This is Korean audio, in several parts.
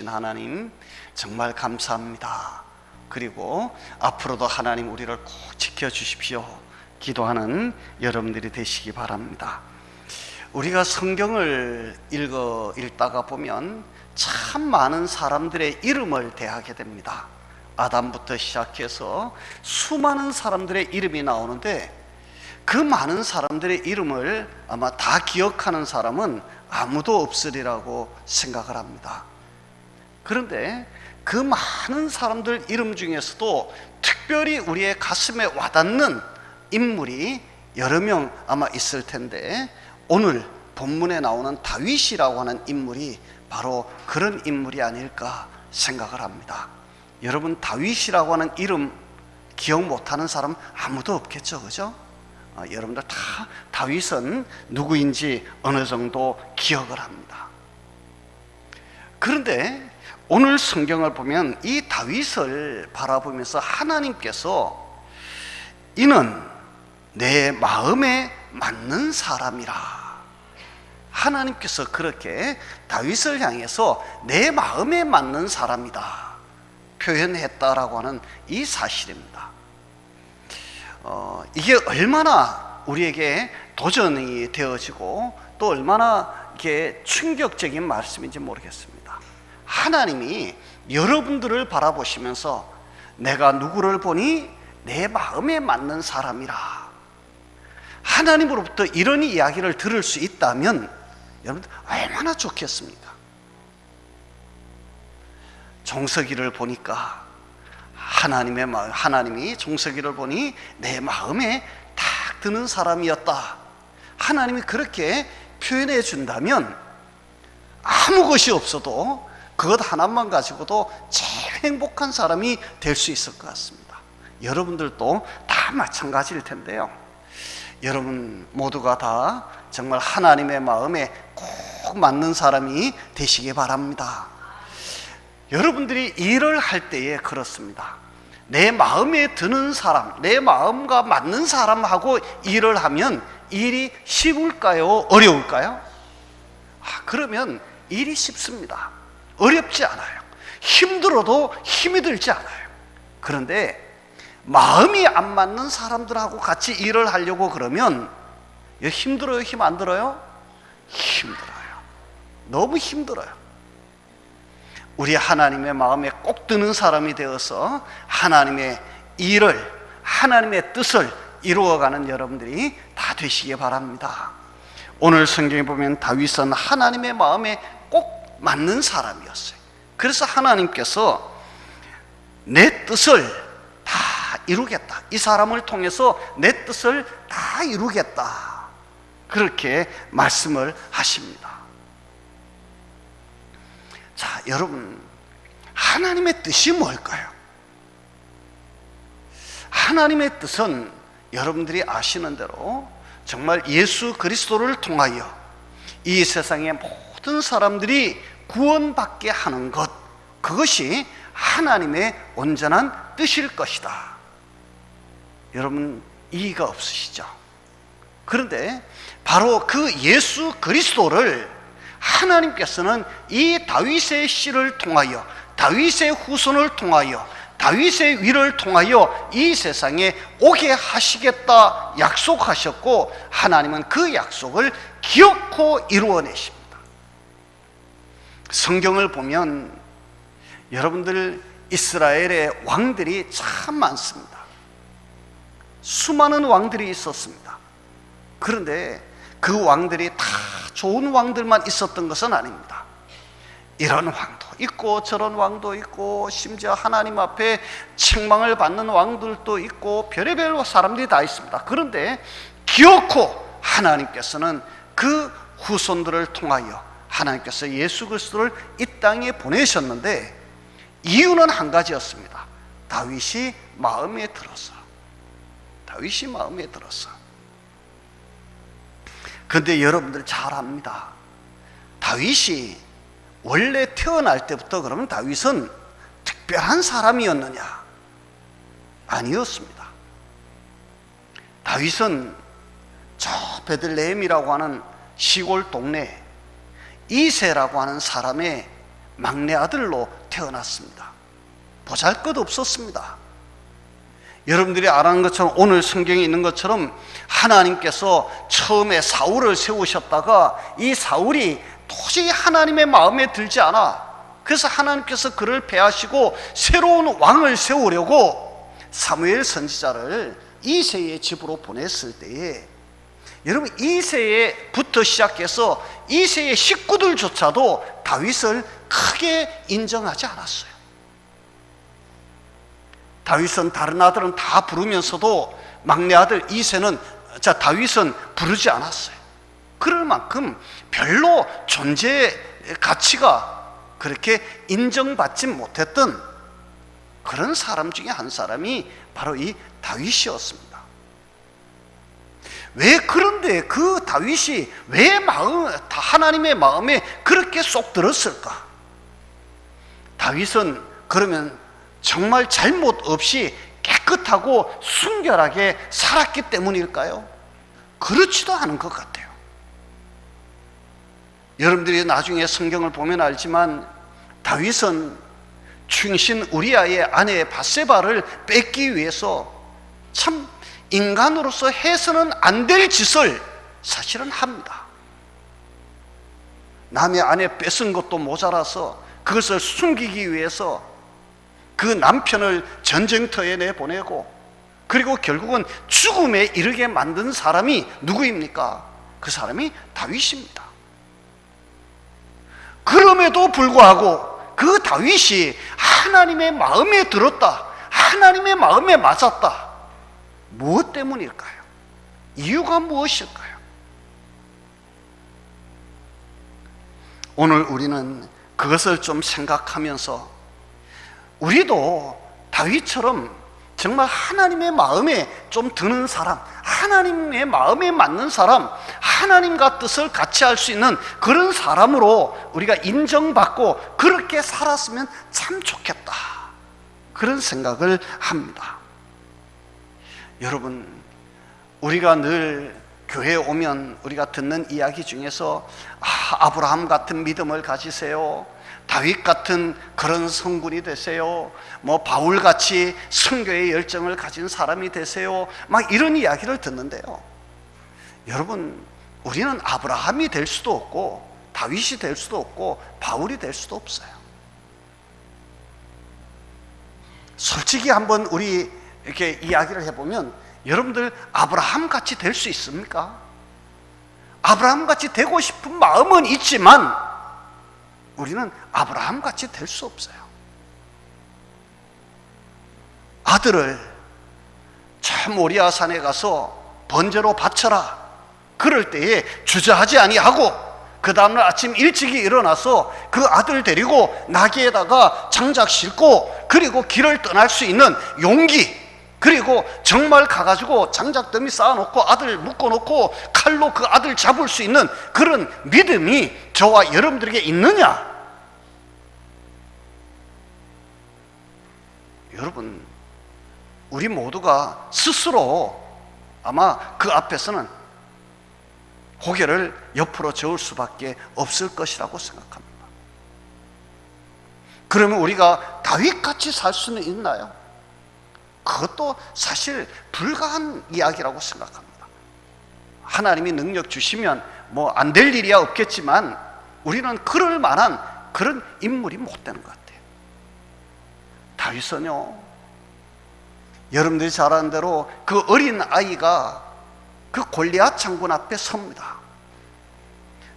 하나님 정말 감사합니다. 그리고 앞으로도 하나님 우리를 꼭 지켜주십시오 기도하는 여러분들이 되시기 바랍니다. 우리가 성경을 읽다가 보면 참 많은 사람들의 이름을 대하게 됩니다. 아담부터 시작해서 수많은 사람들의 이름이 나오는데 그 많은 사람들의 이름을 아마 다 기억하는 사람은 아무도 없으리라고 생각을 합니다. 그런데 그 많은 사람들 이름 중에서도 특별히 우리의 가슴에 와닿는 인물이 여러 명 아마 있을 텐데, 오늘 본문에 나오는 다윗이라고 하는 인물이 바로 그런 인물이 아닐까 생각을 합니다. 여러분, 다윗이라고 하는 이름 기억 못하는 사람 아무도 없겠죠, 그죠? 여러분들 다 다윗은 누구인지 어느 정도 기억을 합니다. 그런데 오늘 성경을 보면 이 다윗을 바라보면서 하나님께서 이는 내 마음에 맞는 사람이라, 하나님께서 그렇게 다윗을 향해서 내 마음에 맞는 사람이다 표현했다라고 하는 이 사실입니다. 이게 얼마나 우리에게 도전이 되어지고 또 얼마나 이게 충격적인 말씀인지 모르겠습니다. 하나님이 여러분들을 바라보시면서 내가 누구를 보니 내 마음에 맞는 사람이라, 하나님으로부터 이런 이야기를 들을 수 있다면 여러분들 얼마나 좋겠습니까? 종석이를 보니까 하나님이 종석이를 보니 내 마음에 딱 드는 사람이었다, 하나님이 그렇게 표현해 준다면 아무 것이 없어도 그것 하나만 가지고도 제일 행복한 사람이 될 수 있을 것 같습니다. 여러분들도 다 마찬가지일 텐데요, 여러분 모두가 다 정말 하나님의 마음에 꼭 맞는 사람이 되시기 바랍니다. 여러분들이 일을 할 때에 그렇습니다. 내 마음에 드는 사람, 내 마음과 맞는 사람하고 일을 하면 일이 쉬울까요? 어려울까요? 그러면 일이 쉽습니다. 어렵지 않아요. 힘들어도 힘이 들지 않아요. 그런데 마음이 안 맞는 사람들하고 같이 일을 하려고 그러면 힘들어요? 힘 안 들어요? 힘들어요. 너무 힘들어요. 우리 하나님의 마음에 꼭 드는 사람이 되어서 하나님의 일을, 하나님의 뜻을 이루어가는 여러분들이 다 되시기 바랍니다. 오늘 성경에 보면 다윗은 하나님의 마음에 꼭 맞는 사람이었어요. 그래서 하나님께서 내 뜻을 다 이루겠다, 이 사람을 통해서 내 뜻을 다 이루겠다, 그렇게 말씀을 하십니다. 자, 여러분, 하나님의 뜻이 뭘까요? 하나님의 뜻은 여러분들이 아시는 대로 정말 예수 그리스도를 통하여 이 세상의 모든 사람들이 구원받게 하는 것, 그것이 하나님의 온전한 뜻일 것이다. 여러분 이의가 없으시죠? 그런데 바로 그 예수 그리스도를 하나님께서는 이 다윗의 씨를 통하여, 다윗의 후손을 통하여, 다윗의 위를 통하여 이 세상에 오게 하시겠다 약속하셨고, 하나님은 그 약속을 기어코 이루어내십니다. 성경을 보면 여러분들 이스라엘의 왕들이 참 많습니다. 수많은 왕들이 있었습니다. 그런데 그 왕들이 다 좋은 왕들만 있었던 것은 아닙니다. 이런 왕도 있고 저런 왕도 있고, 심지어 하나님 앞에 책망을 받는 왕들도 있고, 별의별 사람들이 다 있습니다. 그런데 기어코 하나님께서는 그 후손들을 통하여 하나님께서 예수 그리스도를 이 땅에 보내셨는데, 이유는 한 가지였습니다. 다윗이 마음에 들어서. 다윗이 마음에 들어서. 그런데 여러분들 잘 압니다. 다윗이 원래 태어날 때부터 그러면 다윗은 특별한 사람이었느냐? 아니었습니다. 다윗은 저 베들레헴이라고 하는 시골 동네 이새라고 하는 사람의 막내 아들로 태어났습니다. 보잘것없었습니다. 여러분들이 아는 것처럼 오늘 성경에 있는 것처럼 하나님께서 처음에 사울을 세우셨다가 이 사울이 도저히 하나님의 마음에 들지 않아, 그래서 하나님께서 그를 패하시고 새로운 왕을 세우려고 사무엘 선지자를 이새의 집으로 보냈을 때에, 여러분 이새부터 시작해서 이새의 식구들조차도 다윗을 크게 인정하지 않았어요. 다윗은 다른 아들은 다 부르면서도 막내 아들 다윗은 부르지 않았어요. 그럴 만큼 별로 존재 가치가 그렇게 인정받지 못했던 그런 사람 중에 한 사람이 바로 이 다윗이었습니다. 그런데 그 다윗이 왜 하나님의 마음에 그렇게 쏙 들었을까? 다윗은 그러면 정말 잘못 없이 깨끗하고 순결하게 살았기 때문일까요? 그렇지도 않은 것 같아요. 여러분들이 나중에 성경을 보면 알지만 다윗은 충신 우리아의 아내 밧세바를 뺏기 위해서 참 인간으로서 해서는 안 될 짓을 사실은 합니다. 남의 아내 뺏은 것도 모자라서 그것을 숨기기 위해서 그 남편을 전쟁터에 내보내고, 그리고 결국은 죽음에 이르게 만든 사람이 누구입니까? 그 사람이 다윗입니다. 그럼에도 불구하고 그 다윗이 하나님의 마음에 들었다, 하나님의 마음에 맞았다. 무엇 때문일까요? 이유가 무엇일까요? 오늘 우리는 그것을 좀 생각하면서 우리도 다윗처럼 정말 하나님의 마음에 좀 드는 사람, 하나님의 마음에 맞는 사람, 하나님과 뜻을 같이 할 수 있는 그런 사람으로 우리가 인정받고 그렇게 살았으면 참 좋겠다, 그런 생각을 합니다. 여러분, 우리가 늘 교회에 오면 우리가 듣는 이야기 중에서 아브라함 같은 믿음을 가지세요, 다윗 같은 그런 성군이 되세요, 바울같이 선교의 열정을 가진 사람이 되세요, 막 이런 이야기를 듣는데요, 여러분, 우리는 아브라함이 될 수도 없고 다윗이 될 수도 없고 바울이 될 수도 없어요. 솔직히 한번 우리 이렇게 이야기를 해보면 여러분들 아브라함 같이 될 수 있습니까? 아브라함 같이 되고 싶은 마음은 있지만 우리는 아브라함 같이 될 수 없어요. 아들을 저 모리아 산에 가서 번제로 바쳐라, 그럴 때에 주저하지 아니하고 그 다음날 아침 일찍이 일어나서 그 아들 데리고 나귀에다가 장작 싣고 그리고 길을 떠날 수 있는 용기, 그리고 정말 가가지고 장작더미 쌓아놓고 아들 묶어놓고 칼로 그 아들 잡을 수 있는 그런 믿음이 저와 여러분들에게 있느냐? 여러분, 우리 모두가 스스로 아마 그 앞에서는 고개를 옆으로 저을 수밖에 없을 것이라고 생각합니다. 그러면 우리가 다윗같이 살 수는 있나요? 그것도 사실 불가한 이야기라고 생각합니다. 하나님이 능력 주시면 안 될 일이야 없겠지만 우리는 그럴 만한 그런 인물이 못 되는 것 같아요. 다윗은요, 여러분들이 잘 아는 대로 그 어린 아이가 그 골리앗 장군 앞에 섭니다.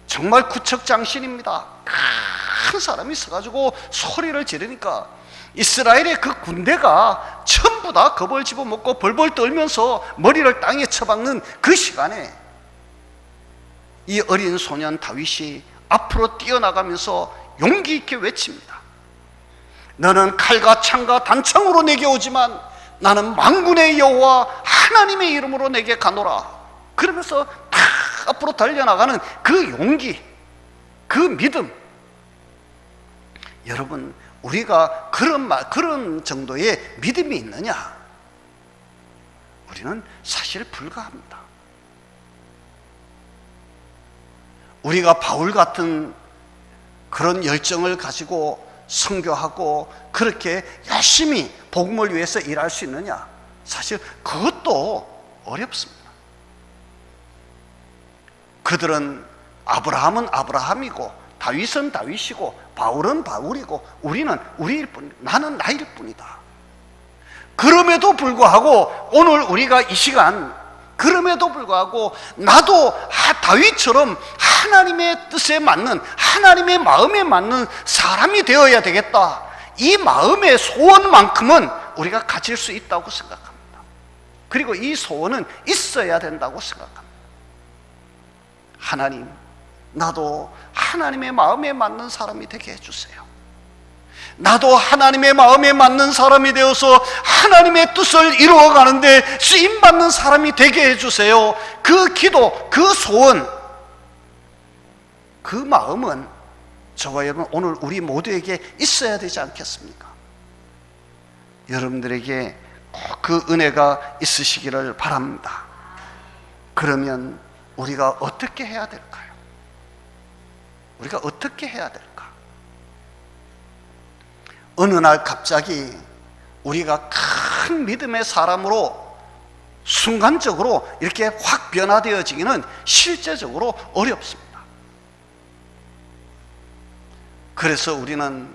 정말 구척장신입니다. 큰 사람이 서가지고 소리를 지르니까 이스라엘의 그 군대가 전부 다 겁을 집어먹고 벌벌 떨면서 머리를 땅에 쳐박는 그 시간에 이 어린 소년 다윗이 앞으로 뛰어나가면서 용기 있게 외칩니다. 너는 칼과 창과 단창으로 내게 오지만 나는 만군의 여호와 하나님의 이름으로 내게 가노라. 그러면서 탁 앞으로 달려나가는 그 용기, 그 믿음. 여러분, 우리가 그런 정도의 믿음이 있느냐? 우리는 사실 불가합니다. 우리가 바울 같은 그런 열정을 가지고 선교하고 그렇게 열심히 복음을 위해서 일할 수 있느냐? 사실 그것도 어렵습니다. 그들은 아브라함은 아브라함이고 다윗은 다윗이고 바울은 바울이고 우리는 우리일 뿐, 나는 나일 뿐이다. 그럼에도 불구하고 오늘 우리가 이 시간, 그럼에도 불구하고 나도 다윗처럼 하나님의 뜻에 맞는, 하나님의 마음에 맞는 사람이 되어야 되겠다. 이 마음의 소원만큼은 우리가 가질 수 있다고 생각합니다. 그리고 이 소원은 있어야 된다고 생각합니다. 하나님, 나도 하나님의 마음에 맞는 사람이 되게 해주세요. 나도 하나님의 마음에 맞는 사람이 되어서 하나님의 뜻을 이루어가는데 쓰임받는 사람이 되게 해주세요. 그 기도, 그 소원, 그 마음은 저와 여러분 오늘 우리 모두에게 있어야 되지 않겠습니까? 여러분들에게 꼭 그 은혜가 있으시기를 바랍니다. 그러면 우리가 어떻게 해야 될까요? 우리가 어떻게 해야 될까? 어느 날 갑자기 우리가 큰 믿음의 사람으로 순간적으로 이렇게 확 변화되어지기는 실제적으로 어렵습니다. 그래서 우리는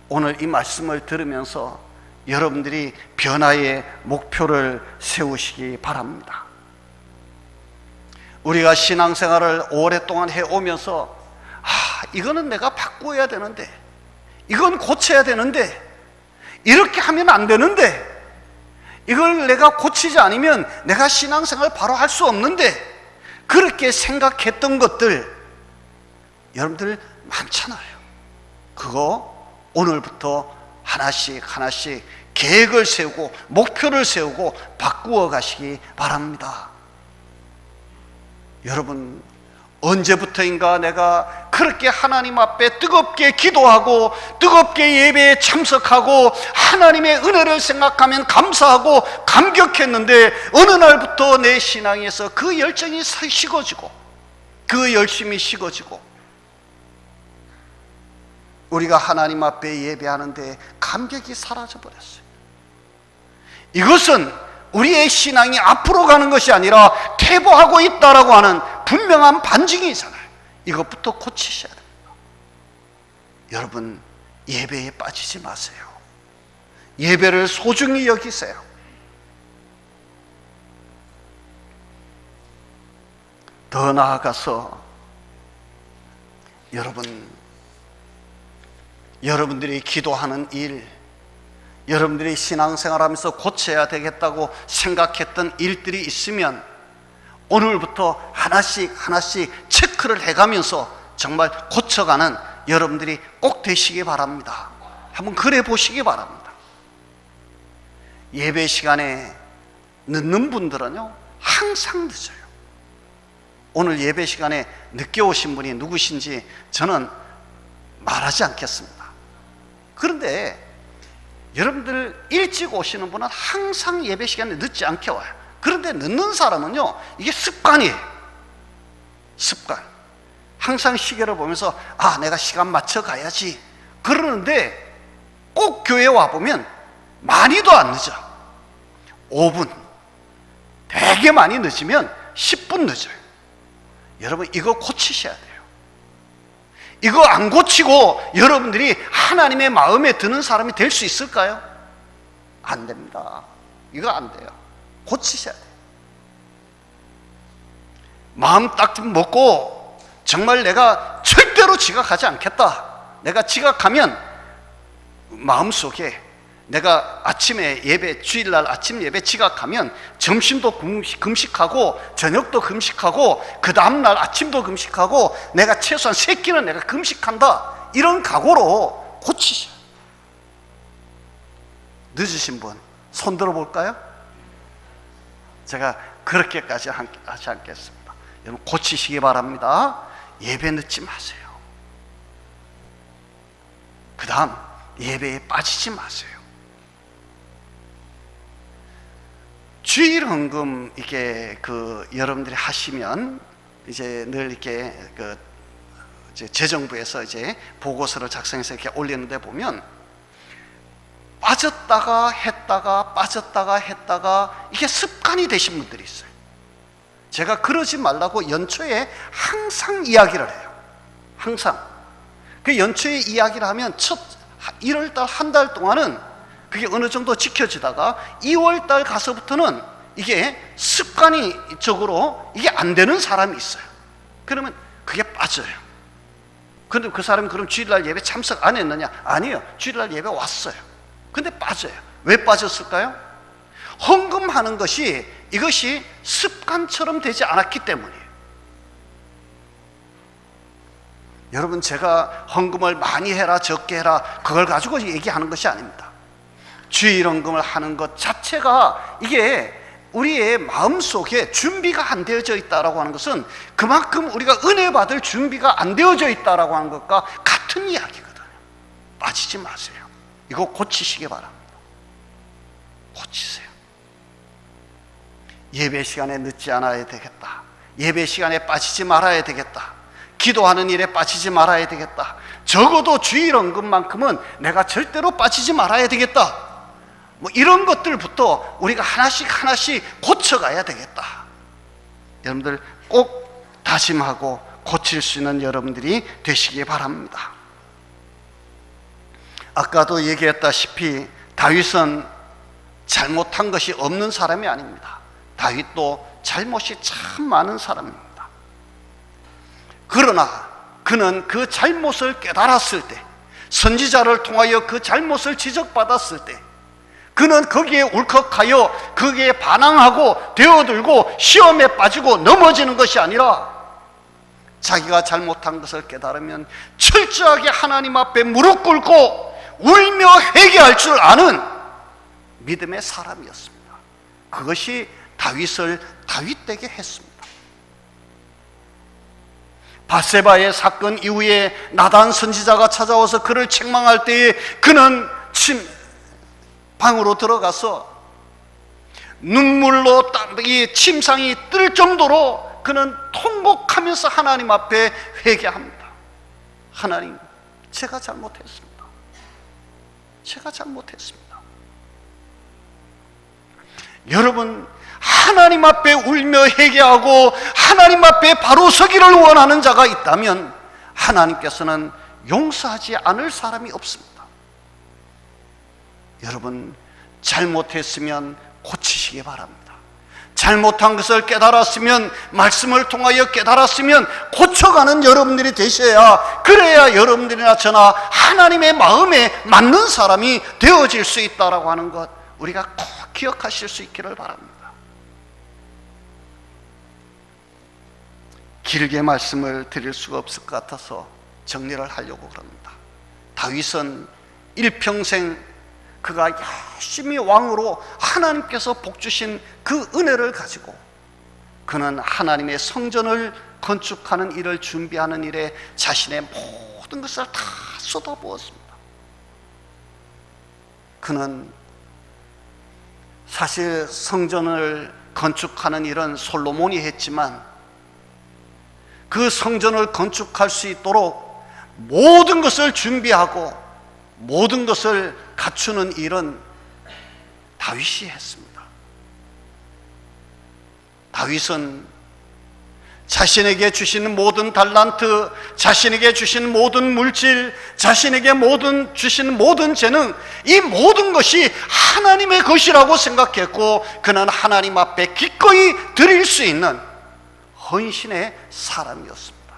오늘 이 말씀을 들으면서 여러분들이 변화의 목표를 세우시기 바랍니다. 우리가 신앙생활을 오랫동안 해오면서 이거는 내가 바꾸어야 되는데, 이건 고쳐야 되는데, 이렇게 하면 안 되는데, 이걸 내가 고치지 않으면 내가 신앙생활 바로 할 수 없는데, 그렇게 생각했던 것들 여러분들 많잖아요. 그거 오늘부터 하나씩 하나씩 계획을 세우고 목표를 세우고 바꾸어 가시기 바랍니다. 여러분, 언제부터인가 내가 그렇게 하나님 앞에 뜨겁게 기도하고 뜨겁게 예배에 참석하고 하나님의 은혜를 생각하면 감사하고 감격했는데 어느 날부터 내 신앙에서 그 열정이 식어지고 그 열심이 식어지고 우리가 하나님 앞에 예배하는데 감격이 사라져버렸어요. 이것은 우리의 신앙이 앞으로 가는 것이 아니라 퇴보하고 있다라고 하는 분명한 반증이잖아요. 이것부터 고치셔야 됩니다. 여러분, 예배에 빠지지 마세요. 예배를 소중히 여기세요. 더 나아가서 여러분들이 기도하는 일, 여러분들이 신앙생활하면서 고쳐야 되겠다고 생각했던 일들이 있으면 오늘부터 하나씩 하나씩 체크를 해가면서 정말 고쳐가는 여러분들이 꼭 되시기 바랍니다. 한번 그래 보시기 바랍니다. 예배 시간에 늦는 분들은요 항상 늦어요. 오늘 예배 시간에 늦게 오신 분이 누구신지 저는 말하지 않겠습니다. 그런데 여러분들 일찍 오시는 분은 항상 예배 시간에 늦지 않게 와요. 그런데 늦는 사람은요 이게 습관이에요. 습관. 항상 시계를 보면서 내가 시간 맞춰 가야지 그러는데 꼭 교회 와보면 많이도 안 늦어. 5분, 되게 많이 늦으면 10분 늦어요. 여러분, 이거 고치셔야 돼요. 이거 안 고치고 여러분들이 하나님의 마음에 드는 사람이 될 수 있을까요? 안 됩니다. 이거 안 돼요. 고치셔야 돼요. 마음 딱 먹고 정말 내가 절대로 지각하지 않겠다. 내가 지각하면 마음속에 내가 아침에 예배, 주일날 아침 예배 지각하면 점심도 금식하고 저녁도 금식하고 그 다음날 아침도 금식하고 내가 최소한 3끼는 내가 금식한다. 이런 각오로 고치셔. 늦으신 분 손 들어볼까요? 제가 그렇게까지 하지 않겠습니다. 여러분 고치시기 바랍니다. 예배 늦지 마세요. 그 다음 예배에 빠지지 마세요. 주일 헌금 이게 여러분들이 하시면 이제 늘 이렇게 재정부에서 이제 보고서를 작성해서 이렇게 올리는데 보면 빠졌다가 했다가 빠졌다가 했다가 이게 습관이 되신 분들이 있어요. 제가 그러지 말라고 연초에 항상 이야기를 해요. 항상 그 연초에 이야기를 하면 첫 1월달 한 달 동안은 그게 어느 정도 지켜지다가 2월달 가서부터는 이게 습관적으로 이게 안 되는 사람이 있어요. 그러면 그게 빠져요. 근데 그 사람이 그럼 주일날 예배 참석 안 했느냐? 아니에요. 주일날 예배 왔어요. 근데 빠져요. 왜 빠졌을까요? 헌금하는 것이 이것이 습관처럼 되지 않았기 때문이에요. 여러분, 제가 헌금을 많이 해라 적게 해라 그걸 가지고 얘기하는 것이 아닙니다. 주일 헌금을 하는 것 자체가 이게 우리의 마음속에 준비가 안 되어져 있다라고 하는 것은 그만큼 우리가 은혜 받을 준비가 안 되어져 있다라고 하는 것과 같은 이야기거든요. 빠지지 마세요. 이거 고치시기 바랍니다. 고치세요. 예배 시간에 늦지 않아야 되겠다. 예배 시간에 빠지지 말아야 되겠다. 기도하는 일에 빠지지 말아야 되겠다. 적어도 주일 헌금만큼은 내가 절대로 빠지지 말아야 되겠다. 뭐 이런 것들부터 우리가 하나씩 고쳐가야 되겠다. 여러분들 꼭 다짐하고 고칠 수 있는 여러분들이 되시기 바랍니다. 아까도 얘기했다시피 다윗은 잘못한 것이 없는 사람이 아닙니다. 다윗도 잘못이 참 많은 사람입니다. 그러나 그는 그 잘못을 깨달았을 때, 선지자를 통하여 그 잘못을 지적받았을 때 그는 거기에 울컥하여 거기에 반항하고 되어들고 시험에 빠지고 넘어지는 것이 아니라 자기가 잘못한 것을 깨달으면 철저하게 하나님 앞에 무릎 꿇고 울며 회개할 줄 아는 믿음의 사람이었습니다. 그것이 다윗을 다윗되게 했습니다. 밧세바의 사건 이후에 나단 선지자가 찾아와서 그를 책망할 때에 그는 방으로 들어가서 눈물로 이 침상이 뜰 정도로 그는 통곡하면서 하나님 앞에 회개합니다. 하나님, 제가 잘못했습니다. 제가 잘못했습니다. 여러분, 하나님 앞에 울며 회개하고 하나님 앞에 바로 서기를 원하는 자가 있다면 하나님께서는 용서하지 않을 사람이 없습니다. 여러분, 잘못했으면 고치시기 바랍니다. 잘못한 것을 깨달았으면, 말씀을 통하여 깨달았으면 고쳐가는 여러분들이 되셔야, 그래야 여러분들이나 저나 하나님의 마음에 맞는 사람이 되어질 수 있다라고 하는 것 우리가 꼭 기억하실 수 있기를 바랍니다. 길게 말씀을 드릴 수가 없을 것 같아서 정리를 하려고 그럽니다. 다윗은 일평생 그가 열심히 왕으로 하나님께서 복 주신 그 은혜를 가지고 그는 하나님의 성전을 건축하는 일을 준비하는 일에 자신의 모든 것을 다 쏟아부었습니다. 그는 사실 성전을 건축하는 일은 솔로몬이 했지만 그 성전을 건축할 수 있도록 모든 것을 준비하고 모든 것을 갖추는 일은 다윗이 했습니다. 다윗은 자신에게 주신 모든 달란트, 자신에게 주신 모든 물질, 자신에게 주신 모든 재능, 이 모든 것이 하나님의 것이라고 생각했고 그는 하나님 앞에 기꺼이 드릴 수 있는 헌신의 사람이었습니다.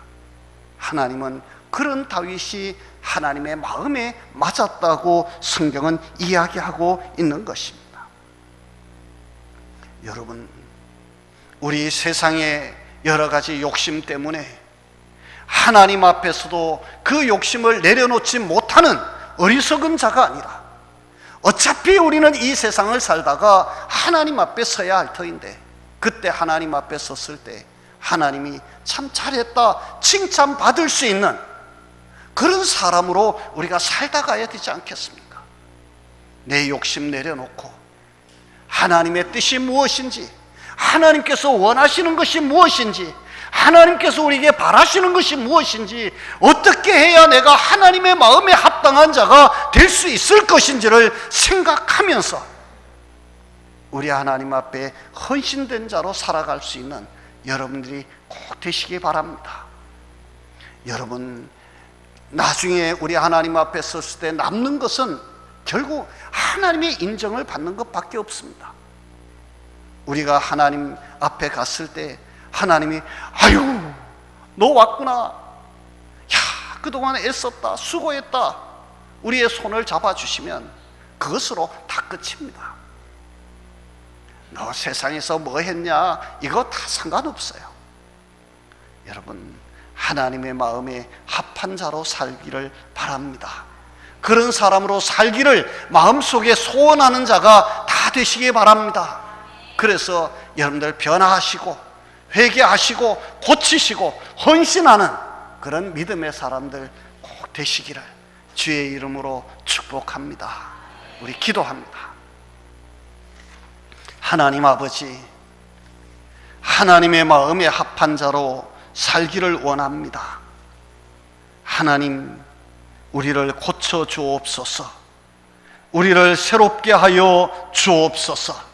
하나님은 그런 다윗이 하나님의 마음에 맞았다고 성경은 이야기하고 있는 것입니다. 여러분, 우리 세상의 여러 가지 욕심 때문에 하나님 앞에서도 그 욕심을 내려놓지 못하는 어리석은 자가 아니라 어차피 우리는 이 세상을 살다가 하나님 앞에 서야 할 터인데 그때 하나님 앞에 섰을 때 하나님이 참 잘했다 칭찬받을 수 있는 그런 사람으로 우리가 살다 가야 되지 않겠습니까? 내 욕심 내려놓고 하나님의 뜻이 무엇인지, 하나님께서 원하시는 것이 무엇인지, 하나님께서 우리에게 바라시는 것이 무엇인지, 어떻게 해야 내가 하나님의 마음에 합당한 자가 될 수 있을 것인지를 생각하면서 우리 하나님 앞에 헌신된 자로 살아갈 수 있는 여러분들이 꼭 되시기 바랍니다. 여러분, 나중에 우리 하나님 앞에 섰을 때 남는 것은 결국 하나님의 인정을 받는 것밖에 없습니다. 우리가 하나님 앞에 갔을 때 하나님이 아유 너 왔구나, 야 그동안 애썼다, 수고했다, 우리의 손을 잡아주시면 그것으로 다 끝입니다. 너 세상에서 뭐 했냐, 이거 다 상관없어요. 여러분, 하나님의 마음에 합한 자로 살기를 바랍니다. 그런 사람으로 살기를 마음속에 소원하는 자가 다 되시기 바랍니다. 그래서 여러분들 변화하시고 회개하시고 고치시고 헌신하는 그런 믿음의 사람들 꼭 되시기를 주의 이름으로 축복합니다. 우리 기도합니다. 하나님 아버지, 하나님의 마음에 합한 자로 살기를 원합니다. 하나님, 우리를 고쳐 주옵소서. 우리를 새롭게 하여 주옵소서.